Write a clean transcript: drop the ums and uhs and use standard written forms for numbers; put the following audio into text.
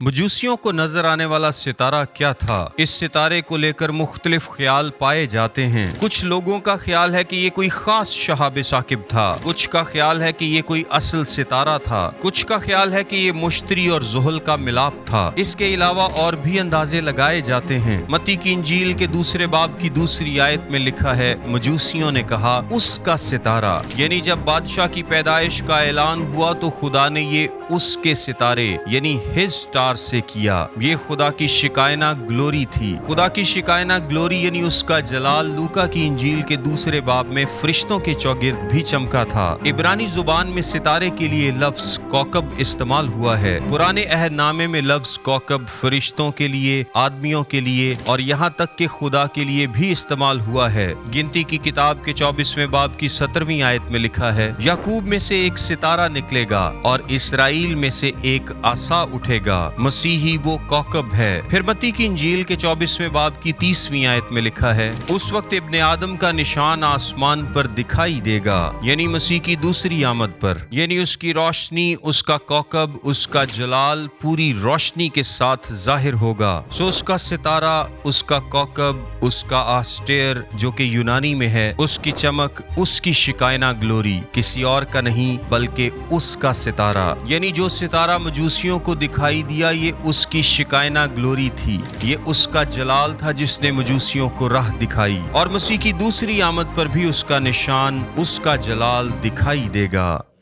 मजूसियों को नजर आने वाला सितारा क्या था? इस सितारे को लेकर मुख्तलिफ ख्याल पाए जाते हैं। कुछ लोगों का ख्याल है कि ये कोई खास शहाब साकिब था, कुछ का ख्याल है कि ये कोई असल सितारा था, कुछ का ख्याल है कि ये मुश्तरी और ज़ुहल का मिलाप था। इसके अलावा और भी अंदाजे लगाए जाते हैं। मत्ती की इंजील के दूसरे बाब की दूसरी आयत में लिखा है, मजूसियों ने कहा उसका सितारा, यानी जब बादशाह की पैदाइश का ऐलान हुआ तो खुदा ने ये उसके सितारे यानी हिज स्टार से किया। ये खुदा की शिकायना ग्लोरी थी। खुदा की शिकायना ग्लोरी यानी उसका जलाल लूका की इंजील के दूसरे बाब में फरिश्तों के चौगिर्द भी चमका था। इब्रानी जुबान में सितारे के लिए लफ्ज कौकब इस्तेमाल हुआ है। पुराने अहदनामे में लफ्ज कौकब फरिश्तों के लिए, आदमियों के लिए और यहाँ तक के खुदा के लिए भी इस्तेमाल हुआ है। गिनती की किताब के 24वें बाब की 17वीं आयत में लिखा है, याकूब में से एक सितारा निकलेगा और इसराइल में से एक आसा उठेगा। मसीही वो कौकब है। फिर मत्ती की इंजील के 24वें बाब की 30वीं आयत में लिखा है, उस वक्त इब्ने आदम का निशान आसमान पर दिखाई देगा, यानी मसीह की दूसरी आमद पर, यानी उसकी रोशनी, उसका कौकब, उसका जलाल पूरी रोशनी के साथ जाहिर होगा। सो उसका सितारा, उसका कौकब, उसका आस्टेर जो कि यूनानी में है, उसकी चमक, उसकी शिकायना ग्लोरी किसी और का नहीं बल्कि उसका सितारा, यानी जो सितारा मजूसियों को दिखाई दिया ये उसकी शिकायना ग्लोरी थी। ये उसका जलाल था जिसने मजूसियों को राह दिखाई, और मसीह की दूसरी आमद पर भी उसका निशान, उसका जलाल दिखाई देगा।